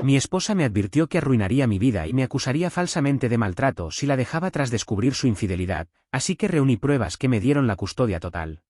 Mi esposa me advirtió que arruinaría mi vida y me acusaría falsamente de maltrato si la dejaba tras descubrir su infidelidad, así que reuní pruebas que me dieron la custodia total.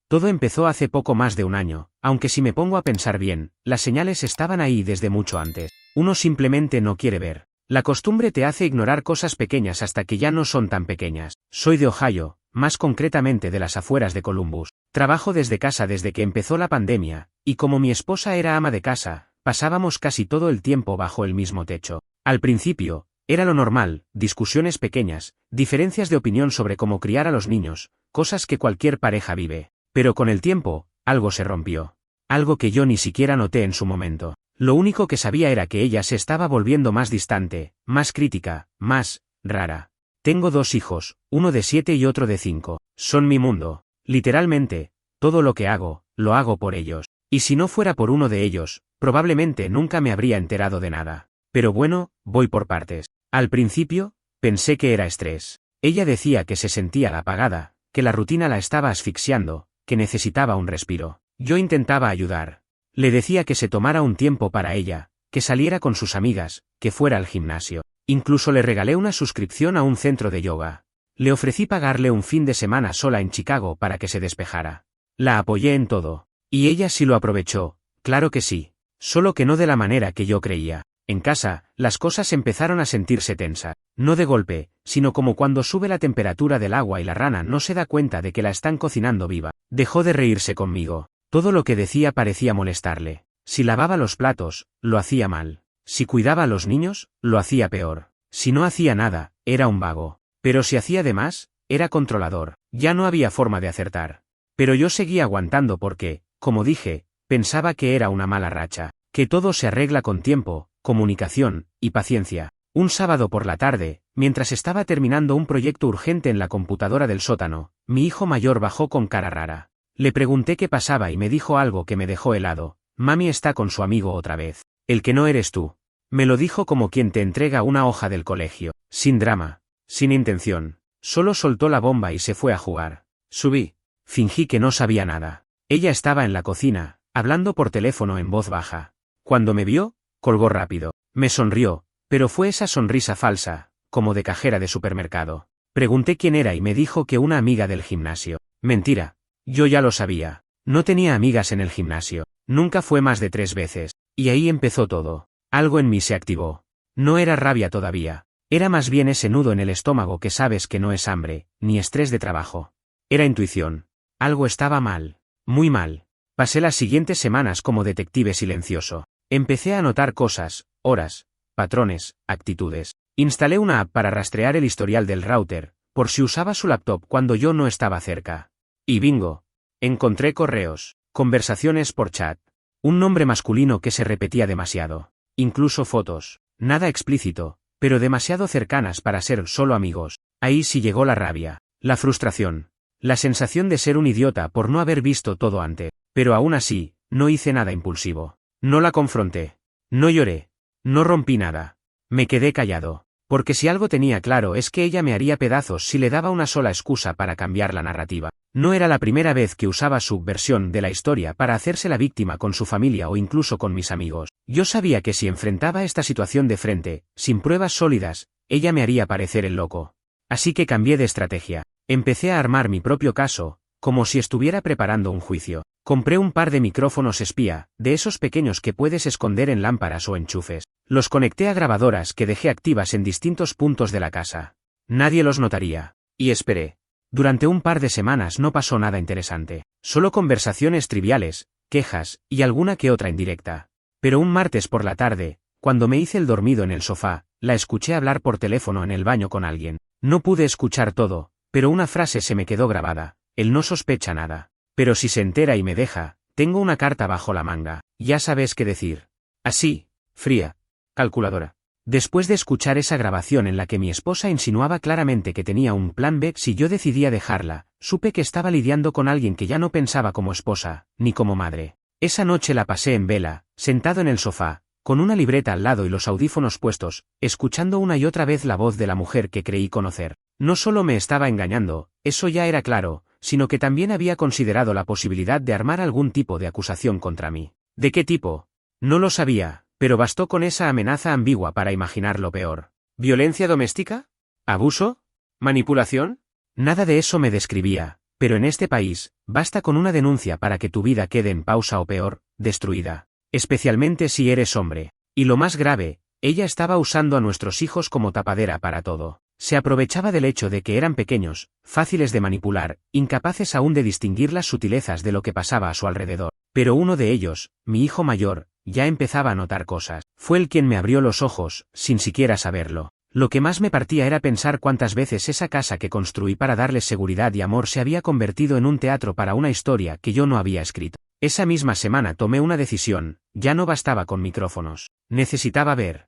Todo empezó hace poco más de un año, aunque si me pongo a pensar bien, las señales estaban ahí desde mucho antes. Uno simplemente no quiere ver. La costumbre te hace ignorar cosas pequeñas hasta que ya no son tan pequeñas. Soy de Ohio, más concretamente de las afueras de Columbus. Trabajo desde casa desde que empezó la pandemia, y como mi esposa era ama de casa, pasábamos casi todo el tiempo bajo el mismo techo. Al principio, era lo normal, discusiones pequeñas, diferencias de opinión sobre cómo criar a los niños, cosas que cualquier pareja vive. Pero con el tiempo, algo se rompió. Algo que yo ni siquiera noté en su momento. Lo único que sabía era que ella se estaba volviendo más distante, más crítica, más rara. Tengo 2 hijos, uno de 7 y otro de 5. Son mi mundo. Literalmente, todo lo que hago, lo hago por ellos. Y si no fuera por uno de ellos, probablemente nunca me habría enterado de nada. Pero bueno, voy por partes. Al principio, pensé que era estrés. Ella decía que se sentía apagada, que la rutina la estaba asfixiando, que necesitaba un respiro. Yo intentaba ayudar. Le decía que se tomara un tiempo para ella, que saliera con sus amigas, que fuera al gimnasio. Incluso le regalé una suscripción a un centro de yoga. Le ofrecí pagarle un fin de semana sola en Chicago para que se despejara. La apoyé en todo. Y ella sí lo aprovechó, claro que sí. Solo que no de la manera que yo creía. En casa, las cosas empezaron a sentirse tensas. No de golpe, sino como cuando sube la temperatura del agua y la rana no se da cuenta de que la están cocinando viva. Dejó de reírse conmigo. Todo lo que decía parecía molestarle. Si lavaba los platos, lo hacía mal. Si cuidaba a los niños, lo hacía peor. Si no hacía nada, era un vago. Pero si hacía de más, era controlador. Ya no había forma de acertar. Pero yo seguía aguantando porque, como dije, pensaba que era una mala racha. Que todo se arregla con tiempo, comunicación y paciencia. Un sábado por la tarde, mientras estaba terminando un proyecto urgente en la computadora del sótano, mi hijo mayor bajó con cara rara. Le pregunté qué pasaba y me dijo algo que me dejó helado. Mami está con su amigo otra vez. El que no eres tú. Me lo dijo como quien te entrega una hoja del colegio. Sin drama. Sin intención. Solo soltó la bomba y se fue a jugar. Subí. Fingí que no sabía nada. Ella estaba en la cocina, hablando por teléfono en voz baja. Cuando me vio, colgó rápido. Me sonrió, pero fue esa sonrisa falsa, como de cajera de supermercado. Pregunté quién era y me dijo que una amiga del gimnasio. Mentira. Yo ya lo sabía. No tenía amigas en el gimnasio. Nunca fue más de 3 veces. Y ahí empezó todo. Algo en mí se activó. No era rabia todavía. Era más bien ese nudo en el estómago que sabes que no es hambre, ni estrés de trabajo. Era intuición. Algo estaba mal. Muy mal. Pasé las siguientes semanas como detective silencioso. Empecé a notar cosas, horas, patrones, actitudes. Instalé una app para rastrear el historial del router, por si usaba su laptop cuando yo no estaba cerca. Y bingo. Encontré correos, conversaciones por chat. Un nombre masculino que se repetía demasiado. Incluso fotos. Nada explícito, pero demasiado cercanas para ser solo amigos. Ahí sí llegó la rabia, la frustración, la sensación de ser un idiota por no haber visto todo antes. Pero aún así, no hice nada impulsivo. No la confronté. No lloré. No rompí nada. Me quedé callado. Porque si algo tenía claro es que ella me haría pedazos si le daba una sola excusa para cambiar la narrativa. No era la primera vez que usaba su versión de la historia para hacerse la víctima con su familia o incluso con mis amigos. Yo sabía que si enfrentaba esta situación de frente, sin pruebas sólidas, ella me haría parecer el loco. Así que cambié de estrategia. Empecé a armar mi propio caso, como si estuviera preparando un juicio. Compré un par de micrófonos espía, de esos pequeños que puedes esconder en lámparas o enchufes. Los conecté a grabadoras que dejé activas en distintos puntos de la casa. Nadie los notaría. Y esperé. Durante un par de semanas no pasó nada interesante. Solo conversaciones triviales, quejas, y alguna que otra indirecta. Pero un martes por la tarde, cuando me hice el dormido en el sofá, la escuché hablar por teléfono en el baño con alguien. No pude escuchar todo, pero una frase se me quedó grabada. Él no sospecha nada. Pero si se entera y me deja, tengo una carta bajo la manga. Ya sabes qué decir. Así, fría. Calculadora. Después de escuchar esa grabación en la que mi esposa insinuaba claramente que tenía un plan B si yo decidía dejarla, supe que estaba lidiando con alguien que ya no pensaba como esposa, ni como madre. Esa noche la pasé en vela, sentado en el sofá, con una libreta al lado y los audífonos puestos, escuchando una y otra vez la voz de la mujer que creí conocer. No solo me estaba engañando, eso ya era claro, sino que también había considerado la posibilidad de armar algún tipo de acusación contra mí. ¿De qué tipo? No lo sabía, pero bastó con esa amenaza ambigua para imaginar lo peor. ¿Violencia doméstica? ¿Abuso? ¿Manipulación? Nada de eso me describía, pero en este país, basta con una denuncia para que tu vida quede en pausa o peor, destruida. Especialmente si eres hombre. Y lo más grave, ella estaba usando a nuestros hijos como tapadera para todo. Se aprovechaba del hecho de que eran pequeños, fáciles de manipular, incapaces aún de distinguir las sutilezas de lo que pasaba a su alrededor. Pero uno de ellos, mi hijo mayor, ya empezaba a notar cosas. Fue él quien me abrió los ojos, sin siquiera saberlo. Lo que más me partía era pensar cuántas veces esa casa que construí para darles seguridad y amor se había convertido en un teatro para una historia que yo no había escrito. Esa misma semana tomé una decisión, ya no bastaba con micrófonos. Necesitaba ver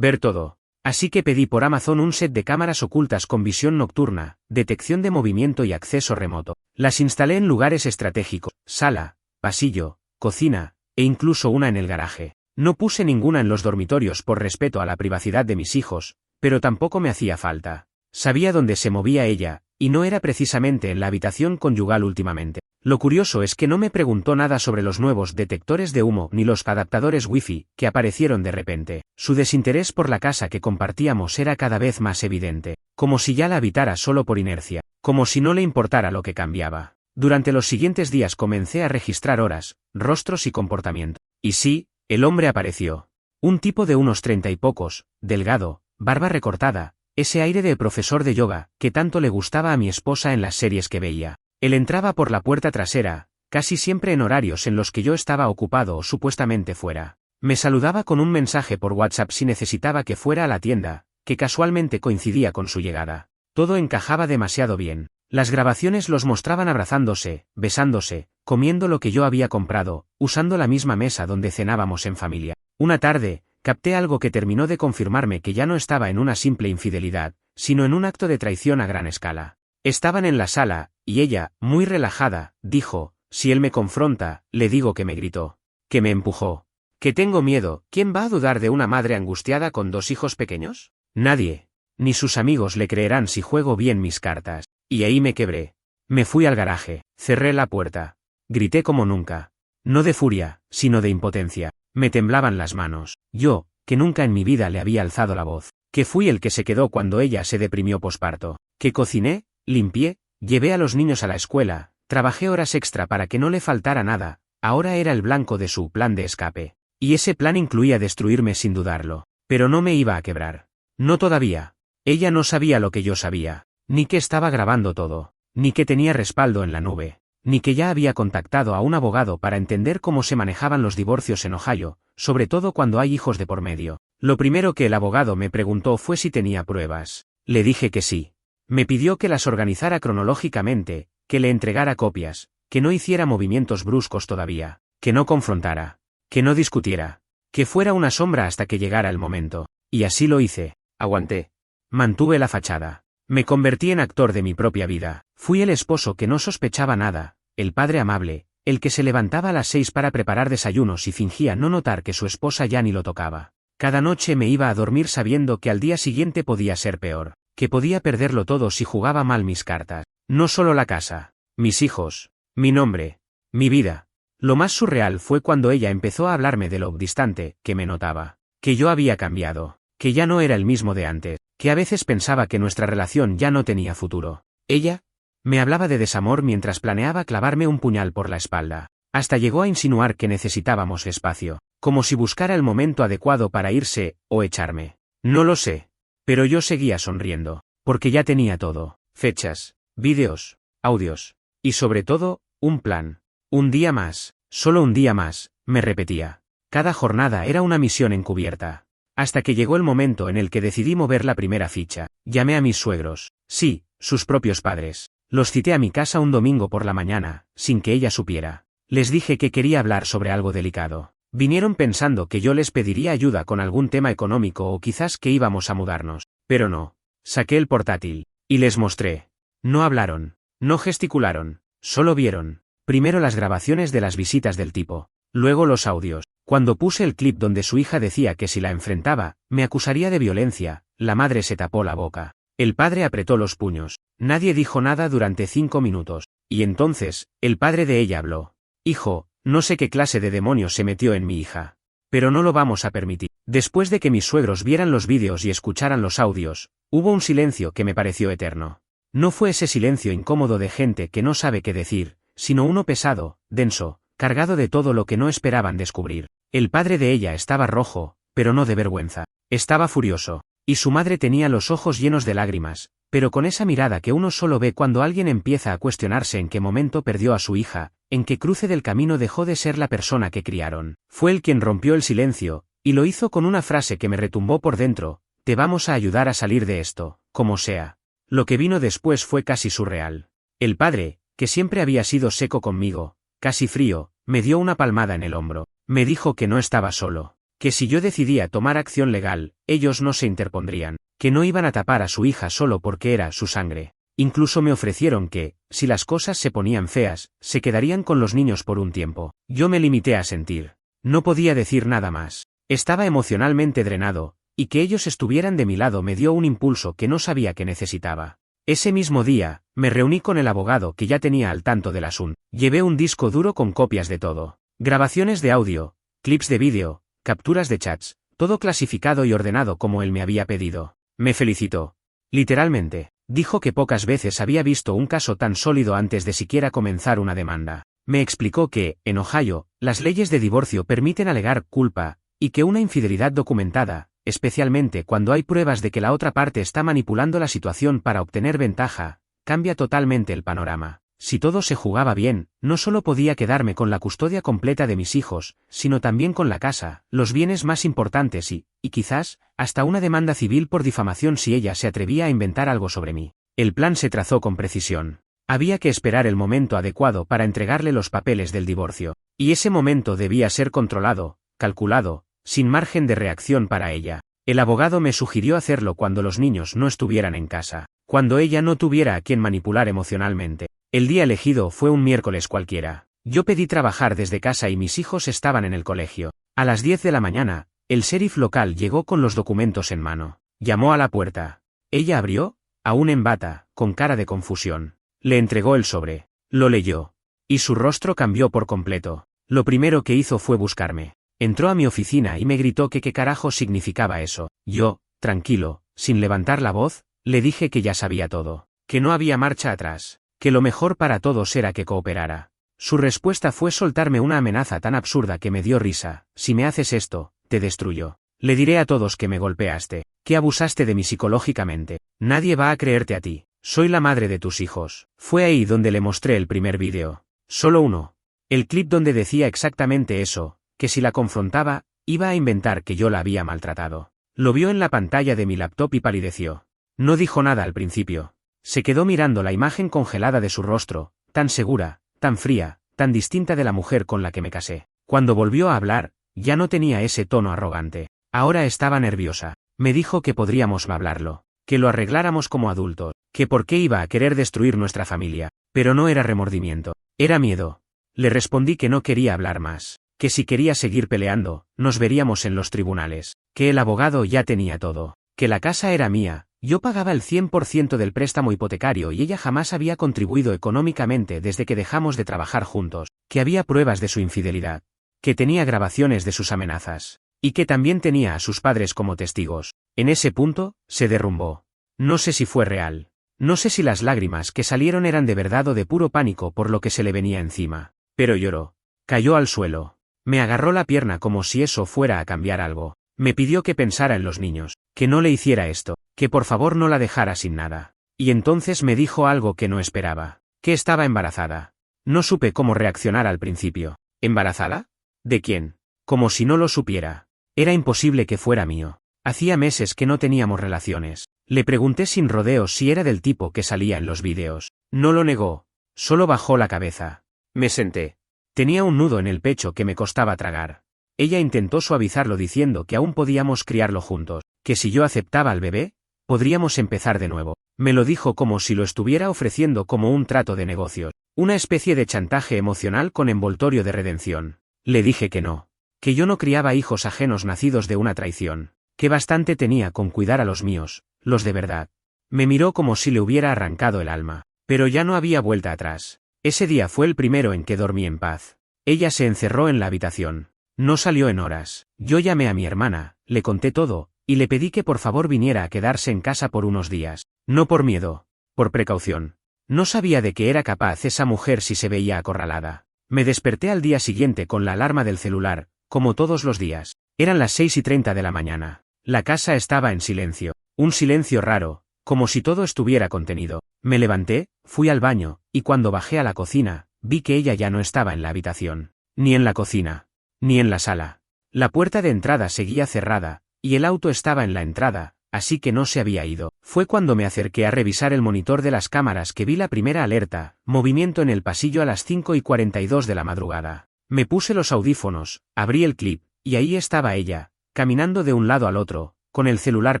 todo. Así que pedí por Amazon un set de cámaras ocultas con visión nocturna, detección de movimiento y acceso remoto. Las instalé en lugares estratégicos, sala, pasillo, cocina, e incluso una en el garaje. No puse ninguna en los dormitorios por respeto a la privacidad de mis hijos, pero tampoco me hacía falta. Sabía dónde se movía ella, y no era precisamente en la habitación conyugal últimamente. Lo curioso es que no me preguntó nada sobre los nuevos detectores de humo ni los adaptadores Wi-Fi que aparecieron de repente. Su desinterés por la casa que compartíamos era cada vez más evidente, como si ya la habitara solo por inercia, como si no le importara lo que cambiaba. Durante los siguientes días comencé a registrar horas, rostros y comportamiento. Y sí, el hombre apareció. Un tipo de unos 30 y pocos, delgado, barba recortada, ese aire de profesor de yoga que tanto le gustaba a mi esposa en las series que veía. Él entraba por la puerta trasera, casi siempre en horarios en los que yo estaba ocupado o supuestamente fuera. Me saludaba con un mensaje por WhatsApp si necesitaba que fuera a la tienda, que casualmente coincidía con su llegada. Todo encajaba demasiado bien. Las grabaciones los mostraban abrazándose, besándose, comiendo lo que yo había comprado, usando la misma mesa donde cenábamos en familia. Una tarde, capté algo que terminó de confirmarme que ya no estaba en una simple infidelidad, sino en un acto de traición a gran escala. Estaban en la sala, y ella, muy relajada, dijo, si él me confronta, le digo que me gritó, que me empujó, que tengo miedo. ¿Quién va a dudar de una madre angustiada con 2 hijos pequeños? Nadie. Ni sus amigos le creerán si juego bien mis cartas. Y ahí me quebré. Me fui al garaje, cerré la puerta. Grité como nunca. No de furia, sino de impotencia. Me temblaban las manos. Yo, que nunca en mi vida le había alzado la voz. Que fui el que se quedó cuando ella se deprimió posparto. Que cociné, limpié, llevé a los niños a la escuela, trabajé horas extra para que no le faltara nada. Ahora era el blanco de su plan de escape. Y ese plan incluía destruirme sin dudarlo. Pero no me iba a quebrar. No todavía. Ella no sabía lo que yo sabía. Ni que estaba grabando todo. Ni que tenía respaldo en la nube. Ni que ya había contactado a un abogado para entender cómo se manejaban los divorcios en Ohio, sobre todo cuando hay hijos de por medio. Lo primero que el abogado me preguntó fue si tenía pruebas. Le dije que sí. Me pidió que las organizara cronológicamente, que le entregara copias, que no hiciera movimientos bruscos todavía, que no confrontara, que no discutiera, que fuera una sombra hasta que llegara el momento. Y así lo hice. Aguanté. Mantuve la fachada. Me convertí en actor de mi propia vida. Fui el esposo que no sospechaba nada, el padre amable, el que se levantaba a las 6 para preparar desayunos y fingía no notar que su esposa ya ni lo tocaba. Cada noche me iba a dormir sabiendo que al día siguiente podía ser peor, que podía perderlo todo si jugaba mal mis cartas. No solo la casa, mis hijos, mi nombre, mi vida. Lo más surreal fue cuando ella empezó a hablarme de lo distante que me notaba, que yo había cambiado, que ya no era el mismo de antes, que a veces pensaba que nuestra relación ya no tenía futuro. Ella me hablaba de desamor mientras planeaba clavarme un puñal por la espalda. Hasta llegó a insinuar que necesitábamos espacio, como si buscara el momento adecuado para irse, o echarme. No lo sé. Pero yo seguía sonriendo, porque ya tenía todo, fechas, vídeos, audios, y sobre todo, un plan. Un día más, solo un día más, me repetía. Cada jornada era una misión encubierta. Hasta que llegó el momento en el que decidí mover la primera ficha. Llamé a mis suegros, sí, sus propios padres. Los cité a mi casa un domingo por la mañana, sin que ella supiera. Les dije que quería hablar sobre algo delicado. Vinieron pensando que yo les pediría ayuda con algún tema económico o quizás que íbamos a mudarnos. Pero no. Saqué el portátil. Y les mostré. No hablaron. No gesticularon. Solo vieron. Primero las grabaciones de las visitas del tipo. Luego los audios. Cuando puse el clip donde su hija decía que si la enfrentaba, me acusaría de violencia, la madre se tapó la boca. El padre apretó los puños. Nadie dijo nada durante 5 minutos. Y entonces, el padre de ella habló. Hijo, no sé qué clase de demonio se metió en mi hija. Pero no lo vamos a permitir. Después de que mis suegros vieran los vídeos y escucharan los audios, hubo un silencio que me pareció eterno. No fue ese silencio incómodo de gente que no sabe qué decir, sino uno pesado, denso, cargado de todo lo que no esperaban descubrir. El padre de ella estaba rojo, pero no de vergüenza. Estaba furioso. Y su madre tenía los ojos llenos de lágrimas, pero con esa mirada que uno solo ve cuando alguien empieza a cuestionarse en qué momento perdió a su hija, en qué cruce del camino dejó de ser la persona que criaron. Fue él quien rompió el silencio, y lo hizo con una frase que me retumbó por dentro: te vamos a ayudar a salir de esto, como sea. Lo que vino después fue casi surreal. El padre, que siempre había sido seco conmigo, casi frío, me dio una palmada en el hombro. Me dijo que no estaba solo, que si yo decidía tomar acción legal, ellos no se interpondrían, que no iban a tapar a su hija solo porque era su sangre. Incluso me ofrecieron que, si las cosas se ponían feas, se quedarían con los niños por un tiempo. Yo me limité a sentir. No podía decir nada más. Estaba emocionalmente drenado, y que ellos estuvieran de mi lado me dio un impulso que no sabía que necesitaba. Ese mismo día, me reuní con el abogado que ya tenía al tanto del asunto. Llevé un disco duro con copias de todo. Grabaciones de audio, clips de vídeo, capturas de chats, todo clasificado y ordenado como él me había pedido. Me felicitó. Literalmente, dijo que pocas veces había visto un caso tan sólido antes de siquiera comenzar una demanda. Me explicó que, en Ohio, las leyes de divorcio permiten alegar culpa, y que una infidelidad documentada, especialmente cuando hay pruebas de que la otra parte está manipulando la situación para obtener ventaja, cambia totalmente el panorama. Si todo se jugaba bien, no solo podía quedarme con la custodia completa de mis hijos, sino también con la casa, los bienes más importantes y quizás, hasta una demanda civil por difamación si ella se atrevía a inventar algo sobre mí. El plan se trazó con precisión. Había que esperar el momento adecuado para entregarle los papeles del divorcio, y ese momento debía ser controlado, calculado, sin margen de reacción para ella. El abogado me sugirió hacerlo cuando los niños no estuvieran en casa, cuando ella no tuviera a quien manipular emocionalmente. El día elegido fue un miércoles cualquiera. Yo pedí trabajar desde casa y mis hijos estaban en el colegio. A las 10 de la mañana, el sheriff local llegó con los documentos en mano. Llamó a la puerta. Ella abrió, aún en bata, con cara de confusión. Le entregó el sobre. Lo leyó. Y su rostro cambió por completo. Lo primero que hizo fue buscarme. Entró a mi oficina y me gritó que qué carajo significaba eso. Yo, tranquilo, sin levantar la voz, le dije que ya sabía todo. Que no había marcha atrás. Que lo mejor para todos era que cooperara. Su respuesta fue soltarme una amenaza tan absurda que me dio risa. Si me haces esto, te destruyo. Le diré a todos que me golpeaste, que abusaste de mí psicológicamente. Nadie va a creerte a ti. Soy la madre de tus hijos. Fue ahí donde le mostré el primer vídeo. Solo uno. El clip donde decía exactamente eso, que si la confrontaba, iba a inventar que yo la había maltratado. Lo vio en la pantalla de mi laptop y palideció. No dijo nada al principio. Se quedó mirando la imagen congelada de su rostro, tan segura, tan fría, tan distinta de la mujer con la que me casé. Cuando volvió a hablar, ya no tenía ese tono arrogante. Ahora estaba nerviosa. Me dijo que podríamos hablarlo, que lo arregláramos como adultos, que por qué iba a querer destruir nuestra familia. Pero no era remordimiento, era miedo. Le respondí que no quería hablar más, que si quería seguir peleando, nos veríamos en los tribunales, que el abogado ya tenía todo, que la casa era mía. Yo pagaba el 100% del préstamo hipotecario y ella jamás había contribuido económicamente desde que dejamos de trabajar juntos, que había pruebas de su infidelidad, que tenía grabaciones de sus amenazas, y que también tenía a sus padres como testigos. En ese punto, se derrumbó. No sé si fue real. No sé si las lágrimas que salieron eran de verdad o de puro pánico por lo que se le venía encima. Pero lloró. Cayó al suelo. Me agarró la pierna como si eso fuera a cambiar algo. Me pidió que pensara en los niños, que no le hiciera esto, que por favor no la dejara sin nada. Y entonces me dijo algo que no esperaba, que estaba embarazada. No supe cómo reaccionar al principio. ¿Embarazada? ¿De quién? Como si no lo supiera. Era imposible que fuera mío. Hacía meses que no teníamos relaciones. Le pregunté sin rodeos si era del tipo que salía en los vídeos. No lo negó. Solo bajó la cabeza. Me senté. Tenía un nudo en el pecho que me costaba tragar. Ella intentó suavizarlo diciendo que aún podíamos criarlo juntos, que si yo aceptaba al bebé, podríamos empezar de nuevo. Me lo dijo como si lo estuviera ofreciendo como un trato de negocios, una especie de chantaje emocional con envoltorio de redención. Le dije que no, que yo no criaba hijos ajenos nacidos de una traición, que bastante tenía con cuidar a los míos, los de verdad. Me miró como si le hubiera arrancado el alma, pero ya no había vuelta atrás. Ese día fue el primero en que dormí en paz. Ella se encerró en la habitación. No salió en horas. Yo llamé a mi hermana, le conté todo, y le pedí que por favor viniera a quedarse en casa por unos días. No por miedo, por precaución. No sabía de qué era capaz esa mujer si se veía acorralada. Me desperté al día siguiente con la alarma del celular, como todos los días. Eran las 6:30 de la mañana. La casa estaba en silencio. Un silencio raro, como si todo estuviera contenido. Me levanté, fui al baño, y cuando bajé a la cocina, vi que ella ya no estaba en la habitación. Ni en la cocina. Ni en la sala. La puerta de entrada seguía cerrada, y el auto estaba en la entrada, así que no se había ido. Fue cuando me acerqué a revisar el monitor de las cámaras que vi la primera alerta, movimiento en el pasillo a las 5:42 de la madrugada. Me puse los audífonos, abrí el clip, y ahí estaba ella, caminando de un lado al otro, con el celular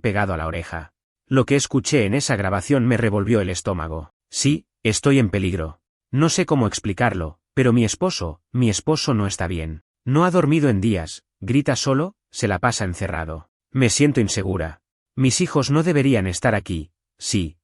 pegado a la oreja. Lo que escuché en esa grabación me revolvió el estómago. Sí, estoy en peligro. No sé cómo explicarlo, pero mi esposo no está bien. No ha dormido en días, grita solo, se la pasa encerrado. Me siento insegura. Mis hijos no deberían estar aquí. Sí,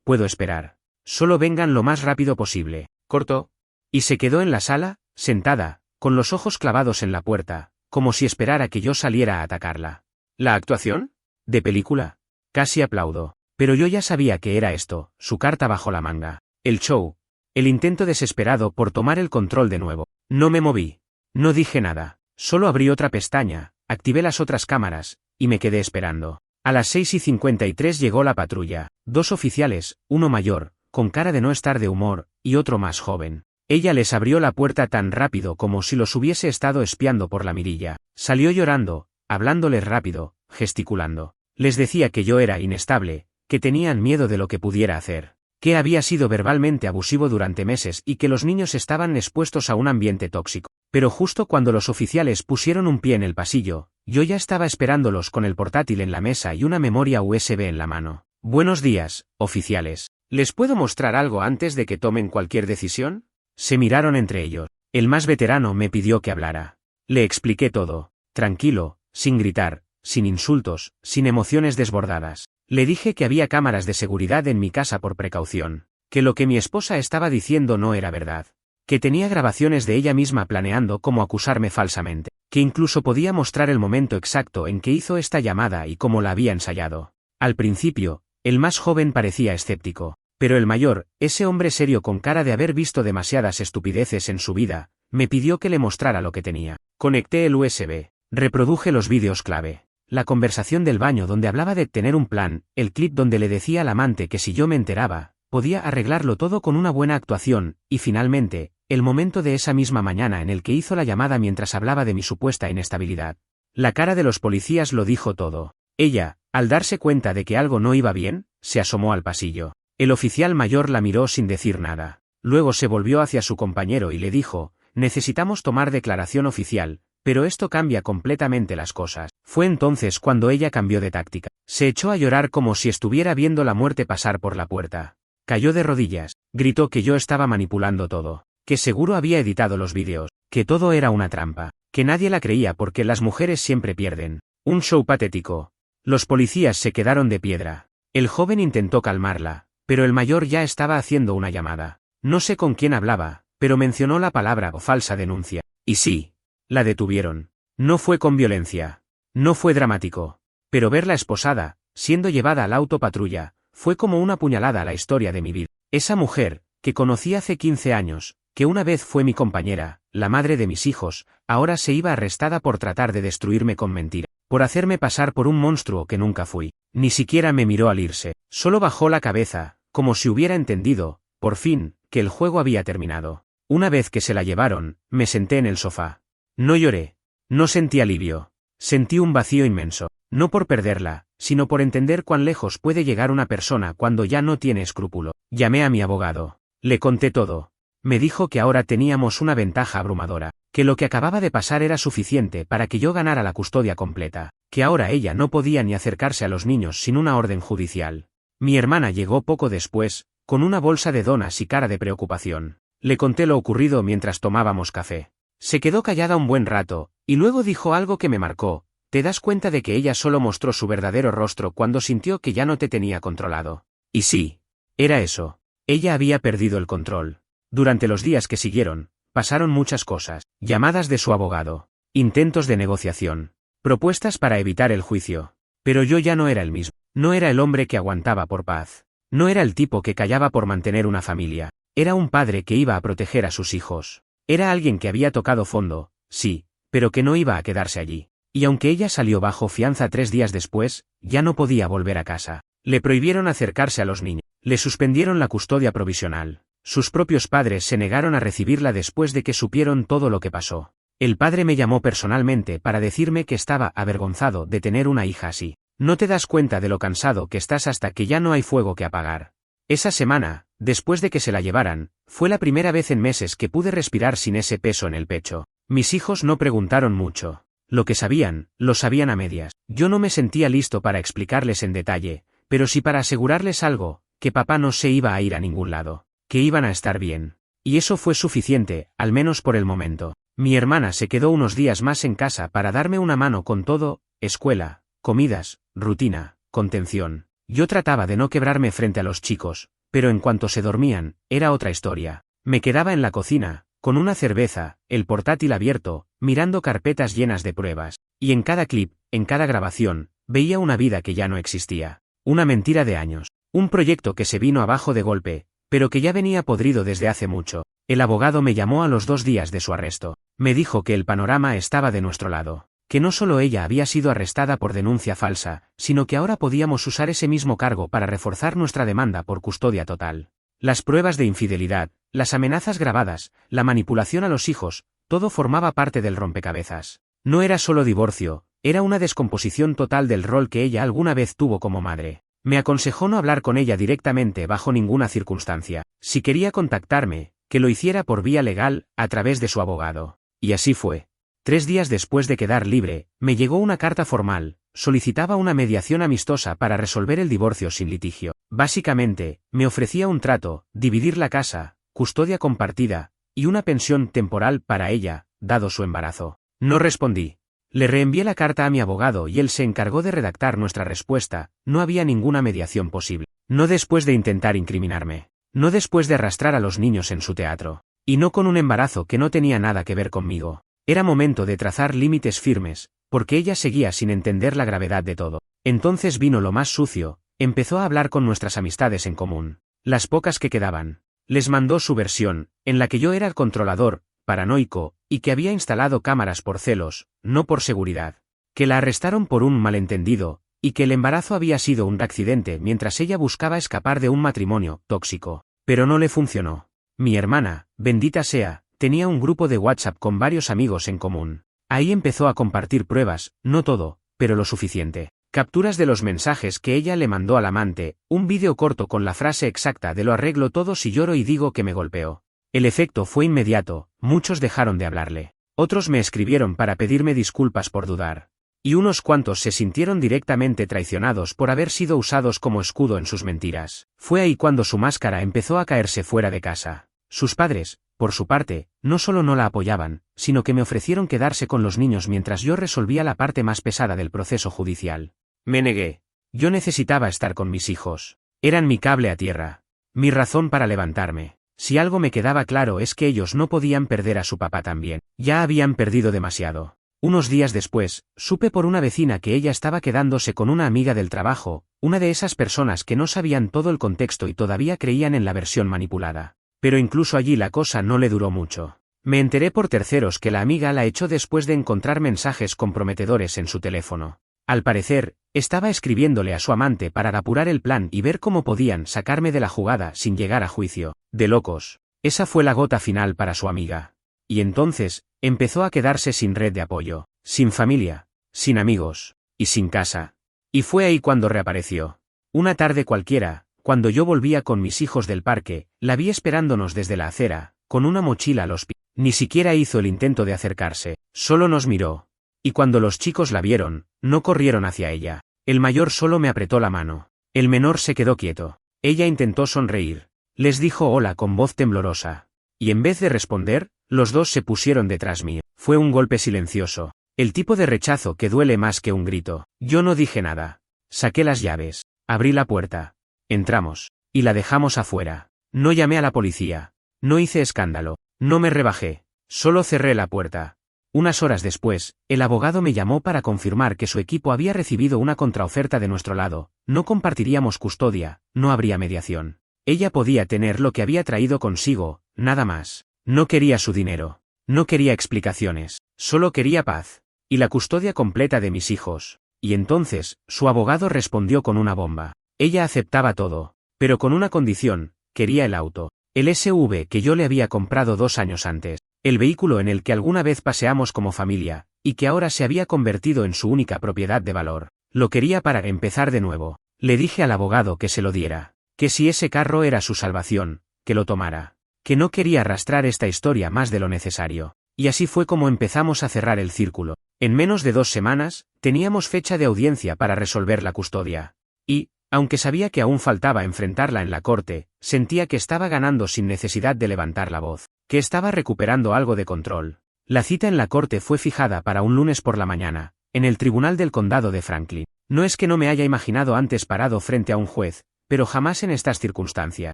puedo esperar. Solo vengan lo más rápido posible. Cortó. Y se quedó en la sala, sentada, con los ojos clavados en la puerta, como si esperara que yo saliera a atacarla. ¿La actuación? ¿De película? Casi aplaudo. Pero yo ya sabía que era esto, su carta bajo la manga. El show. El intento desesperado por tomar el control de nuevo. No me moví. No dije nada. Solo abrí otra pestaña, activé las otras cámaras, y me quedé esperando. A las 6:53 llegó la patrulla. 2 oficiales, uno mayor, con cara de no estar de humor, y otro más joven. Ella les abrió la puerta tan rápido como si los hubiese estado espiando por la mirilla. Salió llorando, hablándoles rápido, gesticulando. Les decía que yo era inestable, que tenían miedo de lo que pudiera hacer, que había sido verbalmente abusivo durante meses y que los niños estaban expuestos a un ambiente tóxico. Pero justo cuando los oficiales pusieron un pie en el pasillo, yo ya estaba esperándolos con el portátil en la mesa y una memoria USB en la mano. Buenos días, oficiales. ¿Les puedo mostrar algo antes de que tomen cualquier decisión? Se miraron entre ellos. El más veterano me pidió que hablara. Le expliqué todo, tranquilo, sin gritar, sin insultos, sin emociones desbordadas. Le dije que había cámaras de seguridad en mi casa por precaución, que lo que mi esposa estaba diciendo no era verdad, que tenía grabaciones de ella misma planeando cómo acusarme falsamente, que incluso podía mostrar el momento exacto en que hizo esta llamada y cómo la había ensayado. Al principio, el más joven parecía escéptico, pero el mayor, ese hombre serio con cara de haber visto demasiadas estupideces en su vida, me pidió que le mostrara lo que tenía. Conecté el USB, reproduje los vídeos clave. La conversación del baño donde hablaba de tener un plan, el clip donde le decía al amante que si yo me enteraba, podía arreglarlo todo con una buena actuación, y finalmente, el momento de esa misma mañana en el que hizo la llamada mientras hablaba de mi supuesta inestabilidad. La cara de los policías lo dijo todo. Ella, al darse cuenta de que algo no iba bien, se asomó al pasillo. El oficial mayor la miró sin decir nada. Luego se volvió hacia su compañero y le dijo, necesitamos tomar declaración oficial, pero esto cambia completamente las cosas. Fue entonces cuando ella cambió de táctica. Se echó a llorar como si estuviera viendo la muerte pasar por la puerta. Cayó de rodillas, gritó que yo estaba manipulando todo, que seguro había editado los vídeos, que todo era una trampa, que nadie la creía porque las mujeres siempre pierden. Un show patético. Los policías se quedaron de piedra. El joven intentó calmarla, pero el mayor ya estaba haciendo una llamada. No sé con quién hablaba, pero mencionó la palabra o falsa denuncia. Y sí. La detuvieron. No fue con violencia. No fue dramático. Pero verla esposada, siendo llevada al auto patrulla, fue como una puñalada a la historia de mi vida. Esa mujer, que conocí hace 15 años, que una vez fue mi compañera, la madre de mis hijos, ahora se iba arrestada por tratar de destruirme con mentira, por hacerme pasar por un monstruo que nunca fui. Ni siquiera me miró al irse, solo bajó la cabeza, como si hubiera entendido, por fin, que el juego había terminado. Una vez que se la llevaron, me senté en el sofá. No lloré. No sentí alivio. Sentí un vacío inmenso. No por perderla, sino por entender cuán lejos puede llegar una persona cuando ya no tiene escrúpulo. Llamé a mi abogado. Le conté todo. Me dijo que ahora teníamos una ventaja abrumadora, que lo que acababa de pasar era suficiente para que yo ganara la custodia completa, que ahora ella no podía ni acercarse a los niños sin una orden judicial. Mi hermana llegó poco después, con una bolsa de donas y cara de preocupación. Le conté lo ocurrido mientras tomábamos café. Se quedó callada un buen rato, y luego dijo algo que me marcó. ¿Te das cuenta de que ella solo mostró su verdadero rostro cuando sintió que ya no te tenía controlado? Y sí, era eso. Ella había perdido el control. Durante los días que siguieron, pasaron muchas cosas. Llamadas de su abogado. Intentos de negociación. propuestas para evitar el juicio. Pero yo ya no era el mismo. No era el hombre que aguantaba por paz. No era el tipo que callaba por mantener una familia. Era un padre que iba a proteger a sus hijos. Era alguien que había tocado fondo, sí, pero que no iba a quedarse allí. Y aunque ella salió bajo fianza 3 días después, ya no podía volver a casa. Le prohibieron acercarse a los niños. Le suspendieron la custodia provisional. Sus propios padres se negaron a recibirla después de que supieron todo lo que pasó. El padre me llamó personalmente para decirme que estaba avergonzado de tener una hija así. No te das cuenta de lo cansado que estás hasta que ya no hay fuego que apagar. Esa semana, después de que se la llevaran, fue la primera vez en meses que pude respirar sin ese peso en el pecho. Mis hijos no preguntaron mucho. Lo que sabían, lo sabían a medias. Yo no me sentía listo para explicarles en detalle, pero sí para asegurarles algo, que papá no se iba a ir a ningún lado, que iban a estar bien. Y eso fue suficiente, al menos por el momento. Mi hermana se quedó unos días más en casa para darme una mano con todo, escuela, comidas, rutina, contención. Yo trataba de no quebrarme frente a los chicos, pero en cuanto se dormían, era otra historia. Me quedaba en la cocina, con una cerveza, el portátil abierto, mirando carpetas llenas de pruebas, y en cada clip, en cada grabación, veía una vida que ya no existía. Una mentira de años. Un proyecto que se vino abajo de golpe, pero que ya venía podrido desde hace mucho. El abogado me llamó a los 2 días de su arresto. Me dijo que el panorama estaba de nuestro lado. Que no solo ella había sido arrestada por denuncia falsa, sino que ahora podíamos usar ese mismo cargo para reforzar nuestra demanda por custodia total. Las pruebas de infidelidad, las amenazas grabadas, la manipulación a los hijos, todo formaba parte del rompecabezas. No era solo divorcio, era una descomposición total del rol que ella alguna vez tuvo como madre. Me aconsejó no hablar con ella directamente bajo ninguna circunstancia. Si quería contactarme, que lo hiciera por vía legal, a través de su abogado. Y así fue. 3 días después de quedar libre, me llegó una carta formal. Solicitaba una mediación amistosa para resolver el divorcio sin litigio. Básicamente, me ofrecía un trato, dividir la casa, custodia compartida, y una pensión temporal para ella, dado su embarazo. No respondí. Le reenvié la carta a mi abogado y él se encargó de redactar nuestra respuesta. No había ninguna mediación posible. No después de intentar incriminarme. No después de arrastrar a los niños en su teatro. Y no con un embarazo que no tenía nada que ver conmigo. Era momento de trazar límites firmes, porque ella seguía sin entender la gravedad de todo. Entonces vino lo más sucio, empezó a hablar con nuestras amistades en común. Las pocas que quedaban. Les mandó su versión, en la que yo era el controlador, paranoico, y que había instalado cámaras por celos, no por seguridad. Que la arrestaron por un malentendido, y que el embarazo había sido un accidente mientras ella buscaba escapar de un matrimonio tóxico. Pero no le funcionó. Mi hermana, bendita sea, tenía un grupo de WhatsApp con varios amigos en común. Ahí empezó a compartir pruebas, no todo, pero lo suficiente. Capturas de los mensajes que ella le mandó al amante, un vídeo corto con la frase exacta de lo arreglo todo si lloro y digo que me golpeó. El efecto fue inmediato, muchos dejaron de hablarle. Otros me escribieron para pedirme disculpas por dudar. Y unos cuantos se sintieron directamente traicionados por haber sido usados como escudo en sus mentiras. Fue ahí cuando su máscara empezó a caerse fuera de casa. Sus padres, por su parte, no solo no la apoyaban, sino que me ofrecieron quedarse con los niños mientras yo resolvía la parte más pesada del proceso judicial. Me negué. Yo necesitaba estar con mis hijos. Eran mi cable a tierra. Mi razón para levantarme. Si algo me quedaba claro es que ellos no podían perder a su papá también. Ya habían perdido demasiado. Unos días después, supe por una vecina que ella estaba quedándose con una amiga del trabajo, una de esas personas que no sabían todo el contexto y todavía creían en la versión manipulada. Pero incluso allí la cosa no le duró mucho. Me enteré por terceros que la amiga la echó después de encontrar mensajes comprometedores en su teléfono. Al parecer, estaba escribiéndole a su amante para apurar el plan y ver cómo podían sacarme de la jugada sin llegar a juicio. De locos. Esa fue la gota final para su amiga. Y entonces, empezó a quedarse sin red de apoyo, sin familia, sin amigos, y sin casa. Y fue ahí cuando reapareció. Una tarde cualquiera, cuando yo volvía con mis hijos del parque, la vi esperándonos desde la acera, con una mochila a los pies. Ni siquiera hizo el intento de acercarse, solo nos miró. Y cuando los chicos la vieron, no corrieron hacia ella. El mayor solo me apretó la mano. El menor se quedó quieto. Ella intentó sonreír. Les dijo hola con voz temblorosa. Y en vez de responder, los dos se pusieron detrás mío. Fue un golpe silencioso. El tipo de rechazo que duele más que un grito. Yo no dije nada. Saqué las llaves. Abrí la puerta. Entramos. Y la dejamos afuera. No llamé a la policía. No hice escándalo. No me rebajé. Solo cerré la puerta. Unas horas después, el abogado me llamó para confirmar que su equipo había recibido una contraoferta de nuestro lado, no compartiríamos custodia, no habría mediación. Ella podía tener lo que había traído consigo, nada más. No quería su dinero. No quería explicaciones. Solo quería paz. Y la custodia completa de mis hijos. Y entonces, su abogado respondió con una bomba. Ella aceptaba todo. Pero con una condición, quería el auto. El SUV que yo le había comprado 2 años antes. El vehículo en el que alguna vez paseamos como familia, y que ahora se había convertido en su única propiedad de valor. Lo quería para empezar de nuevo. Le dije al abogado que se lo diera. Que si ese carro era su salvación, que lo tomara. Que no quería arrastrar esta historia más de lo necesario. Y así fue como empezamos a cerrar el círculo. En menos de 2 semanas, teníamos fecha de audiencia para resolver la custodia. Y, aunque sabía que aún faltaba enfrentarla en la corte, sentía que estaba ganando sin necesidad de levantar la voz, que estaba recuperando algo de control. La cita en la corte fue fijada para un lunes por la mañana, en el Tribunal del Condado de Franklin. No es que no me haya imaginado antes parado frente a un juez, pero jamás en estas circunstancias.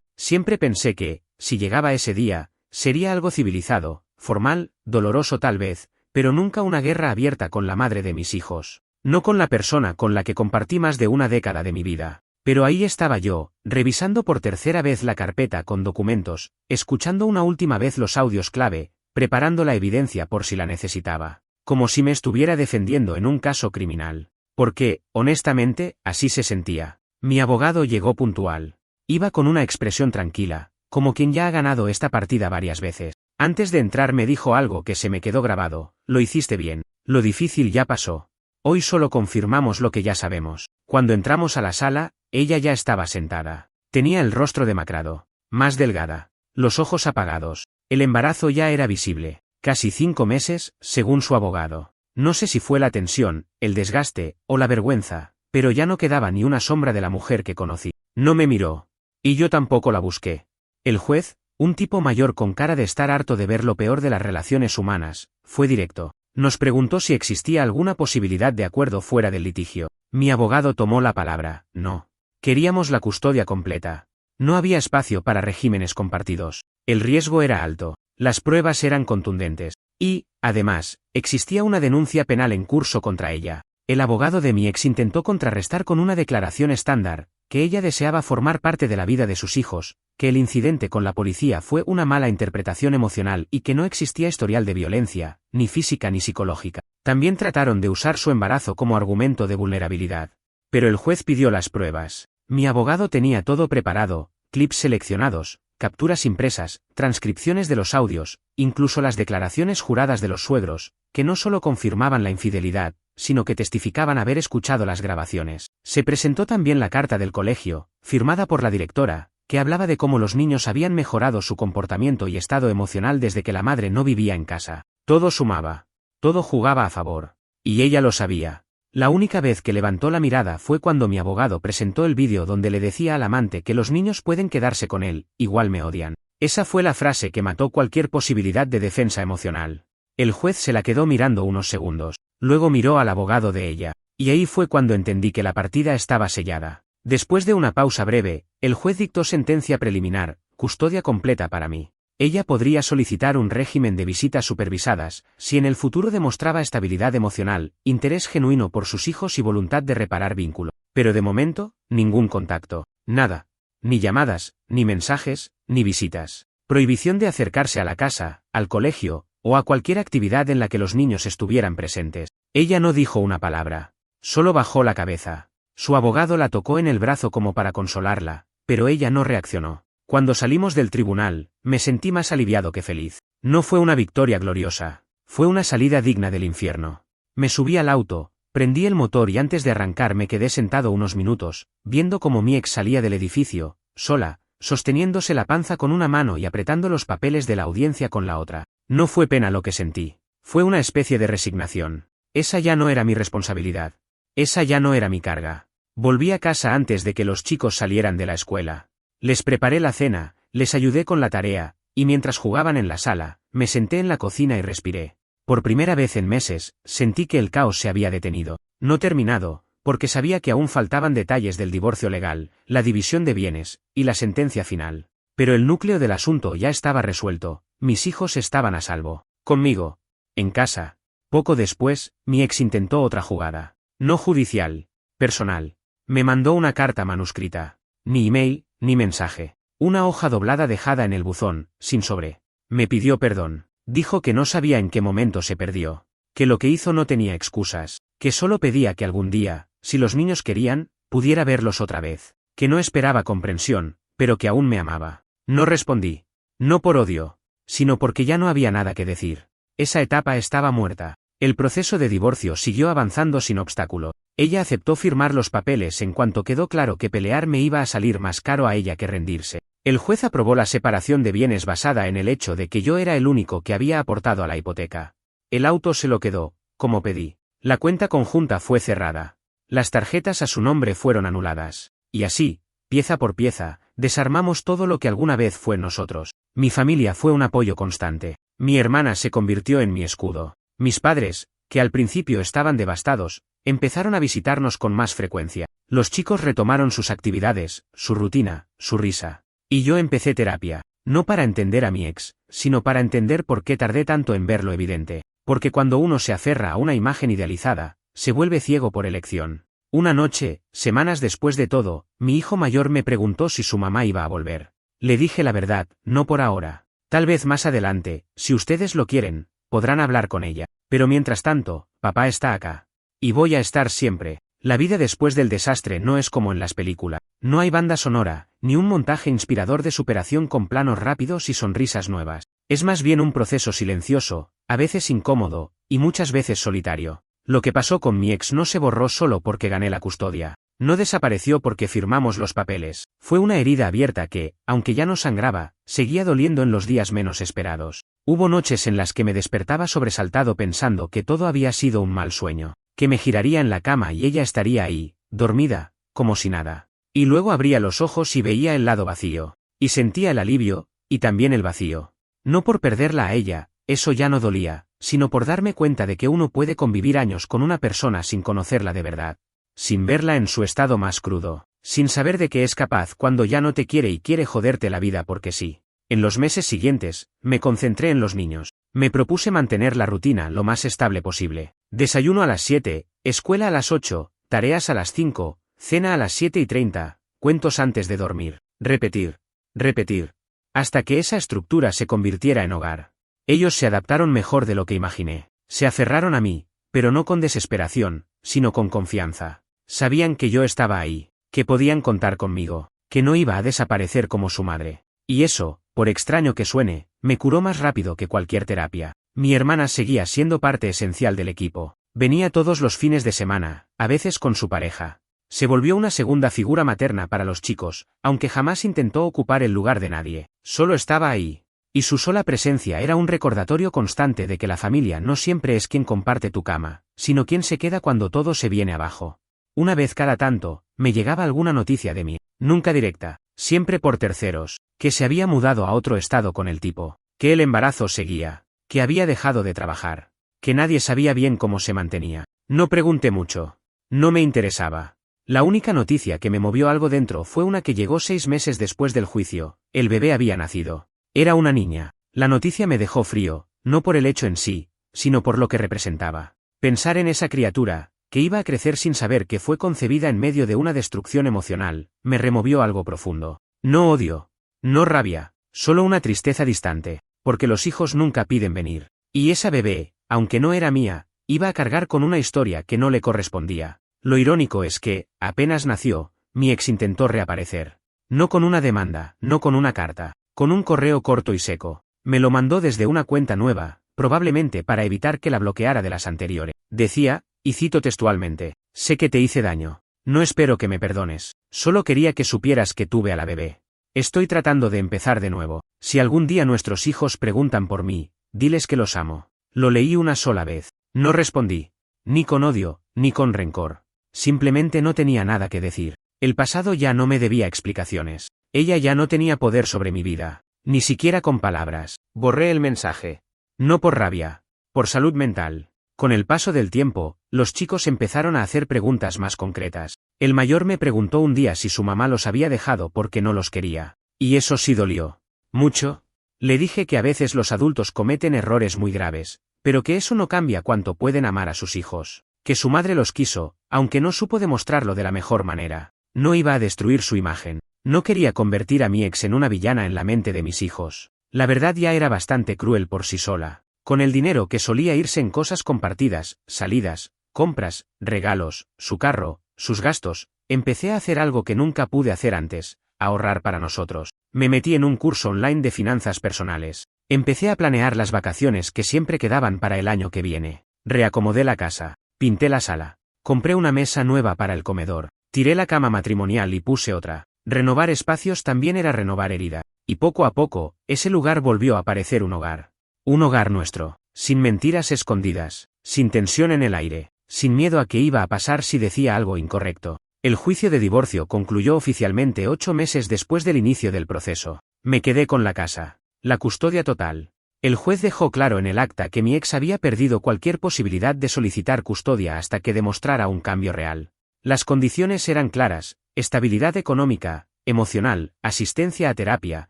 Siempre pensé que, si llegaba ese día, sería algo civilizado, formal, doloroso tal vez, pero nunca una guerra abierta con la madre de mis hijos. No con la persona con la que compartí más de una década de mi vida. Pero ahí estaba yo, revisando por tercera vez la carpeta con documentos, escuchando una última vez los audios clave, preparando la evidencia por si la necesitaba. Como si me estuviera defendiendo en un caso criminal. Porque, honestamente, así se sentía. Mi abogado llegó puntual. Iba con una expresión tranquila, como quien ya ha ganado esta partida varias veces. Antes de entrar me dijo algo que se me quedó grabado: lo hiciste bien, lo difícil ya pasó. Hoy solo confirmamos lo que ya sabemos. Cuando entramos a la sala, ella ya estaba sentada. Tenía el rostro demacrado, más delgada, los ojos apagados. El embarazo ya era visible. Casi 5 meses, según su abogado. No sé si fue la tensión, el desgaste, o la vergüenza, pero ya no quedaba ni una sombra de la mujer que conocí. No me miró. Y yo tampoco la busqué. El juez, un tipo mayor con cara de estar harto de ver lo peor de las relaciones humanas, fue directo. Nos preguntó si existía alguna posibilidad de acuerdo fuera del litigio. Mi abogado tomó la palabra: no. Queríamos la custodia completa. No había espacio para regímenes compartidos. El riesgo era alto. Las pruebas eran contundentes. Y, además, existía una denuncia penal en curso contra ella. El abogado de mi ex intentó contrarrestar con una declaración estándar, que ella deseaba formar parte de la vida de sus hijos, que el incidente con la policía fue una mala interpretación emocional y que no existía historial de violencia, ni física ni psicológica. También trataron de usar su embarazo como argumento de vulnerabilidad. Pero el juez pidió las pruebas. Mi abogado tenía todo preparado: clips seleccionados, capturas impresas, transcripciones de los audios, incluso las declaraciones juradas de los suegros, que no solo confirmaban la infidelidad, sino que testificaban haber escuchado las grabaciones. Se presentó también la carta del colegio, firmada por la directora, que hablaba de cómo los niños habían mejorado su comportamiento y estado emocional desde que la madre no vivía en casa. Todo sumaba. Todo jugaba a favor. Y ella lo sabía. La única vez que levantó la mirada fue cuando mi abogado presentó el vídeo donde le decía al amante que los niños pueden quedarse con él, igual me odian. Esa fue la frase que mató cualquier posibilidad de defensa emocional. El juez se la quedó mirando unos segundos, luego miró al abogado de ella, y ahí fue cuando entendí que la partida estaba sellada. Después de una pausa breve, el juez dictó sentencia preliminar: custodia completa para mí. Ella podría solicitar un régimen de visitas supervisadas, si en el futuro demostraba estabilidad emocional, interés genuino por sus hijos y voluntad de reparar vínculo. Pero de momento, ningún contacto. Nada. Ni llamadas, ni mensajes, ni visitas. Prohibición de acercarse a la casa, al colegio, o a cualquier actividad en la que los niños estuvieran presentes. Ella no dijo una palabra. Solo bajó la cabeza. Su abogado la tocó en el brazo como para consolarla, pero ella no reaccionó. Cuando salimos del tribunal, me sentí más aliviado que feliz. No fue una victoria gloriosa. Fue una salida digna del infierno. Me subí al auto, prendí el motor y antes de arrancar me quedé sentado unos minutos, viendo cómo mi ex salía del edificio, sola, sosteniéndose la panza con una mano y apretando los papeles de la audiencia con la otra. No fue pena lo que sentí. Fue una especie de resignación. Esa ya no era mi responsabilidad. Esa ya no era mi carga. Volví a casa antes de que los chicos salieran de la escuela. Les preparé la cena, les ayudé con la tarea, y mientras jugaban en la sala, me senté en la cocina y respiré. Por primera vez en meses, sentí que el caos se había detenido. No terminado, porque sabía que aún faltaban detalles del divorcio legal, la división de bienes, y la sentencia final. Pero el núcleo del asunto ya estaba resuelto: mis hijos estaban a salvo. Conmigo. En casa. Poco después, mi ex intentó otra jugada. No judicial, personal. Me mandó una carta manuscrita. Ni email, ni mensaje. Una hoja doblada dejada en el buzón, sin sobre. Me pidió perdón. Dijo que no sabía en qué momento se perdió. Que lo que hizo no tenía excusas. Que solo pedía que algún día, si los niños querían, pudiera verlos otra vez. Que no esperaba comprensión, pero que aún me amaba. No respondí. No por odio, sino porque ya no había nada que decir. Esa etapa estaba muerta. El proceso de divorcio siguió avanzando sin obstáculo. Ella aceptó firmar los papeles en cuanto quedó claro que pelear me iba a salir más caro a ella que rendirse. El juez aprobó la separación de bienes basada en el hecho de que yo era el único que había aportado a la hipoteca. El auto se lo quedó, como pedí. La cuenta conjunta fue cerrada. Las tarjetas a su nombre fueron anuladas. Y así, pieza por pieza, desarmamos todo lo que alguna vez fue nosotros. Mi familia fue un apoyo constante. Mi hermana se convirtió en mi escudo. Mis padres, que al principio estaban devastados, empezaron a visitarnos con más frecuencia. Los chicos retomaron sus actividades, su rutina, su risa. Y yo empecé terapia, no para entender a mi ex, sino para entender por qué tardé tanto en ver lo evidente. Porque cuando uno se aferra a una imagen idealizada, se vuelve ciego por elección. Una noche, semanas después de todo, mi hijo mayor me preguntó si su mamá iba a volver. Le dije la verdad, no por ahora. Tal vez más adelante, si ustedes lo quieren, podrán hablar con ella. Pero mientras tanto, papá está acá. Y voy a estar siempre. La vida después del desastre no es como en las películas. No hay banda sonora, ni un montaje inspirador de superación con planos rápidos y sonrisas nuevas. Es más bien un proceso silencioso, a veces incómodo, y muchas veces solitario. Lo que pasó con mi ex no se borró solo porque gané la custodia. No desapareció porque firmamos los papeles. Fue una herida abierta que, aunque ya no sangraba, seguía doliendo en los días menos esperados. Hubo noches en las que me despertaba sobresaltado pensando que todo había sido un mal sueño, que me giraría en la cama y ella estaría ahí, dormida, como si nada. Y luego abría los ojos y veía el lado vacío. Y sentía el alivio, y también el vacío. No por perderla a ella, eso ya no dolía, sino por darme cuenta de que uno puede convivir años con una persona sin conocerla de verdad. Sin verla en su estado más crudo, sin saber de qué es capaz cuando ya no te quiere y quiere joderte la vida porque sí. En los meses siguientes, me concentré en los niños. Me propuse mantener la rutina lo más estable posible. Desayuno a las 7, escuela a las 8, tareas a las 5, cena a las 7:30, cuentos antes de dormir. Repetir. Repetir. Hasta que esa estructura se convirtiera en hogar. Ellos se adaptaron mejor de lo que imaginé. Se aferraron a mí, pero no con desesperación, sino con confianza. Sabían que yo estaba ahí, que podían contar conmigo, que no iba a desaparecer como su madre. Y eso, por extraño que suene, me curó más rápido que cualquier terapia. Mi hermana seguía siendo parte esencial del equipo. Venía todos los fines de semana, a veces con su pareja. Se volvió una segunda figura materna para los chicos, aunque jamás intentó ocupar el lugar de nadie. Solo estaba ahí. Y su sola presencia era un recordatorio constante de que la familia no siempre es quien comparte tu cama, sino quien se queda cuando todo se viene abajo. Una vez cada tanto, me llegaba alguna noticia de mí, nunca directa, siempre por terceros, que se había mudado a otro estado con el tipo, que el embarazo seguía, que había dejado de trabajar, que nadie sabía bien cómo se mantenía. No pregunté mucho. No me interesaba. La única noticia que me movió algo dentro fue una que llegó 6 meses después del juicio. El bebé había nacido. Era una niña. La noticia me dejó frío, no por el hecho en sí, sino por lo que representaba. Pensar en esa criatura, que iba a crecer sin saber que fue concebida en medio de una destrucción emocional, me removió algo profundo. No odio. No rabia. Solo una tristeza distante, porque los hijos nunca piden venir. Y esa bebé, aunque no era mía, iba a cargar con una historia que no le correspondía. Lo irónico es que, apenas nació, mi ex intentó reaparecer. No con una demanda, no con una carta, con un correo corto y seco. Me lo mandó desde una cuenta nueva, probablemente para evitar que la bloqueara de las anteriores. Decía, y cito textualmente, sé que te hice daño. No espero que me perdones. Solo quería que supieras que tuve a la bebé. Estoy tratando de empezar de nuevo. Si algún día nuestros hijos preguntan por mí, diles que los amo. Lo leí una sola vez. No respondí. Ni con odio, ni con rencor. Simplemente no tenía nada que decir. El pasado ya no me debía explicaciones. Ella ya no tenía poder sobre mi vida. Ni siquiera con palabras. Borré el mensaje. No por rabia. Por salud mental. Con el paso del tiempo, los chicos empezaron a hacer preguntas más concretas. El mayor me preguntó un día si su mamá los había dejado porque no los quería. Y eso sí dolió. Mucho. Le dije que a veces los adultos cometen errores muy graves, pero que eso no cambia cuánto pueden amar a sus hijos. Que su madre los quiso, aunque no supo demostrarlo de la mejor manera. No iba a destruir su imagen. No quería convertir a mi ex en una villana en la mente de mis hijos. La verdad ya era bastante cruel por sí sola. Con el dinero que solía irse en cosas compartidas, salidas, compras, regalos, su carro, sus gastos, empecé a hacer algo que nunca pude hacer antes, ahorrar para nosotros. Me metí en un curso online de finanzas personales. Empecé a planear las vacaciones que siempre quedaban para el año que viene. Reacomodé la casa, pinté la sala, compré una mesa nueva para el comedor, tiré la cama matrimonial y puse otra. Renovar espacios también era renovar herida, y poco a poco, ese lugar volvió a parecer un hogar. Un hogar nuestro, sin mentiras escondidas, sin tensión en el aire, sin miedo a qué iba a pasar si decía algo incorrecto. El juicio de divorcio concluyó oficialmente 8 meses después del inicio del proceso. Me quedé con la casa. La custodia total. El juez dejó claro en el acta que mi ex había perdido cualquier posibilidad de solicitar custodia hasta que demostrara un cambio real. Las condiciones eran claras: estabilidad económica, emocional, asistencia a terapia,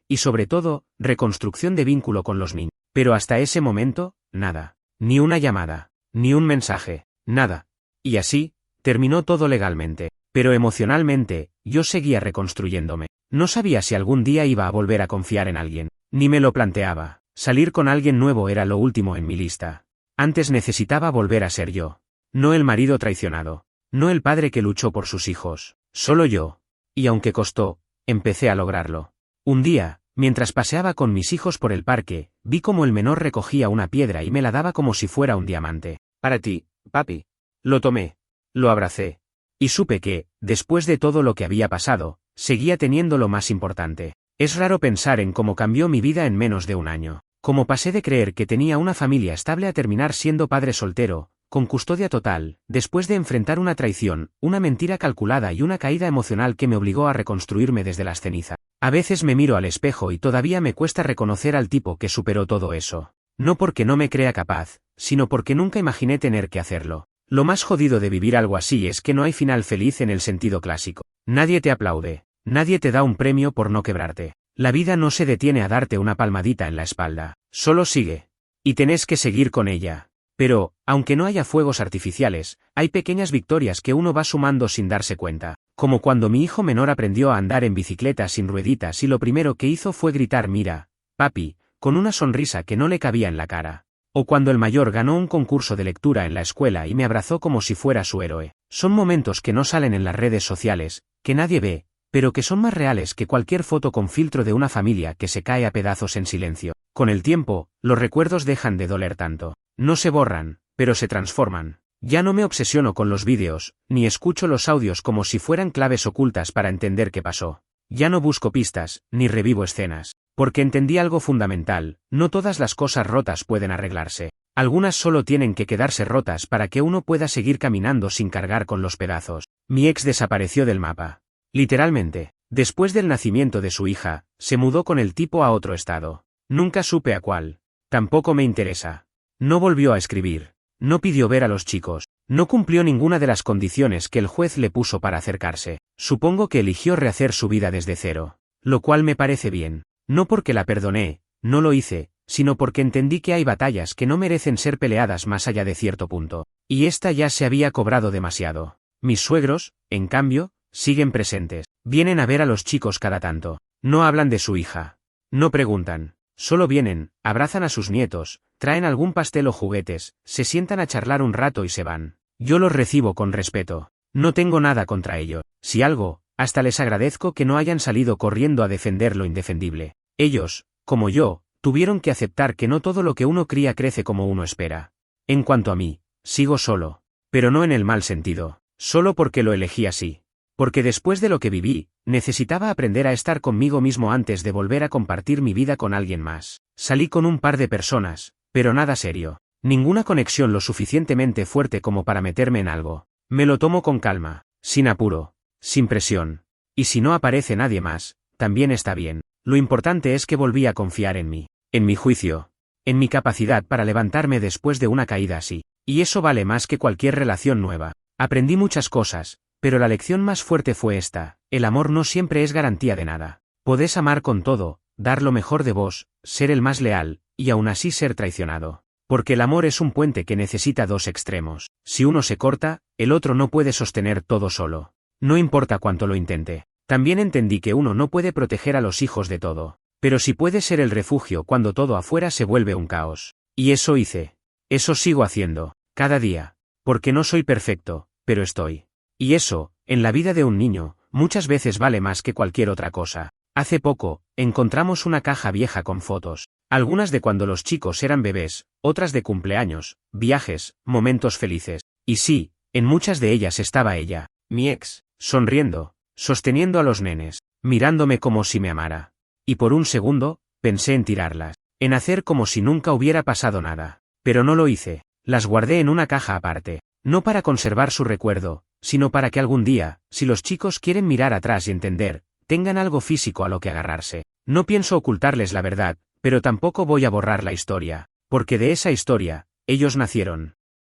y sobre todo, reconstrucción de vínculo con los niños. Pero hasta ese momento, nada. Ni una llamada, ni un mensaje, nada. Y así, terminó todo legalmente. Pero emocionalmente, yo seguía reconstruyéndome. No sabía si algún día iba a volver a confiar en alguien. Ni me lo planteaba. Salir con alguien nuevo era lo último en mi lista. Antes necesitaba volver a ser yo. No el marido traicionado. No el padre que luchó por sus hijos. Solo yo. Y aunque costó, empecé a lograrlo. Un día, mientras paseaba con mis hijos por el parque, vi cómo el menor recogía una piedra y me la daba como si fuera un diamante. Para ti, papi. Lo tomé. Lo abracé. Y supe que, después de todo lo que había pasado, seguía teniendo lo más importante. Es raro pensar en cómo cambió mi vida en menos de un año. Cómo pasé de creer que tenía una familia estable a terminar siendo padre soltero, con custodia total, después de enfrentar una traición, una mentira calculada y una caída emocional que me obligó a reconstruirme desde las cenizas. A veces me miro al espejo y todavía me cuesta reconocer al tipo que superó todo eso. No porque no me crea capaz, sino porque nunca imaginé tener que hacerlo. Lo más jodido de vivir algo así es que no hay final feliz en el sentido clásico. Nadie te aplaude, nadie te da un premio por no quebrarte. La vida no se detiene a darte una palmadita en la espalda, solo sigue. Y tenés que seguir con ella. Pero, aunque no haya fuegos artificiales, hay pequeñas victorias que uno va sumando sin darse cuenta. Como cuando mi hijo menor aprendió a andar en bicicleta sin rueditas y lo primero que hizo fue gritar "mira, papi", con una sonrisa que no le cabía en la cara. O cuando el mayor ganó un concurso de lectura en la escuela y me abrazó como si fuera su héroe. Son momentos que no salen en las redes sociales, que nadie ve, pero que son más reales que cualquier foto con filtro de una familia que se cae a pedazos en silencio. Con el tiempo, los recuerdos dejan de doler tanto. No se borran, pero se transforman. Ya no me obsesiono con los vídeos, ni escucho los audios como si fueran claves ocultas para entender qué pasó. Ya no busco pistas, ni revivo escenas. Porque entendí algo fundamental: no todas las cosas rotas pueden arreglarse. Algunas solo tienen que quedarse rotas para que uno pueda seguir caminando sin cargar con los pedazos. Mi ex desapareció del mapa. Literalmente. Después del nacimiento de su hija, se mudó con el tipo a otro estado. Nunca supe a cuál. Tampoco me interesa. No volvió a escribir. No pidió ver a los chicos. No cumplió ninguna de las condiciones que el juez le puso para acercarse. Supongo que eligió rehacer su vida desde cero. Lo cual me parece bien. No porque la perdoné, no lo hice, sino porque entendí que hay batallas que no merecen ser peleadas más allá de cierto punto. Y esta ya se había cobrado demasiado. Mis suegros, en cambio, siguen presentes. Vienen a ver a los chicos cada tanto. No hablan de su hija. No preguntan. Solo vienen, abrazan a sus nietos, traen algún pastel o juguetes, se sientan a charlar un rato y se van. Yo los recibo con respeto. No tengo nada contra ellos. Si algo, hasta les agradezco que no hayan salido corriendo a defender lo indefendible. Ellos, como yo, tuvieron que aceptar que no todo lo que uno cría crece como uno espera. En cuanto a mí, sigo solo. Pero no en el mal sentido. Solo porque lo elegí así. Porque después de lo que viví, necesitaba aprender a estar conmigo mismo antes de volver a compartir mi vida con alguien más. Salí con un par de personas, pero nada serio. Ninguna conexión lo suficientemente fuerte como para meterme en algo. Me lo tomo con calma, sin apuro, sin presión. Y si no aparece nadie más, también está bien. Lo importante es que volví a confiar en mí, en mi juicio, en mi capacidad para levantarme después de una caída así. Y eso vale más que cualquier relación nueva. Aprendí muchas cosas, pero la lección más fuerte fue esta: el amor no siempre es garantía de nada. Podés amar con todo, dar lo mejor de vos, ser el más leal, y aún así ser traicionado. Porque el amor es un puente que necesita dos extremos. Si uno se corta, el otro no puede sostener todo solo. No importa cuánto lo intente. También entendí que uno no puede proteger a los hijos de todo. Pero sí puede ser el refugio cuando todo afuera se vuelve un caos. Y eso hice. Eso sigo haciendo, cada día. Porque no soy perfecto, pero estoy. Y eso, en la vida de un niño, muchas veces vale más que cualquier otra cosa. Hace poco, encontramos una caja vieja con fotos. Algunas de cuando los chicos eran bebés, otras de cumpleaños, viajes, momentos felices. Y sí, en muchas de ellas estaba ella, mi ex, sonriendo, sosteniendo a los nenes, mirándome como si me amara. Y por un segundo, pensé en tirarlas, en hacer como si nunca hubiera pasado nada. Pero no lo hice, las guardé en una caja aparte, no para conservar su recuerdo, sino para que algún día, si los chicos quieren mirar atrás y entender, tengan algo físico a lo que agarrarse. No pienso ocultarles la verdad, pero tampoco voy a borrar la historia, porque de esa historia, ellos nacieron.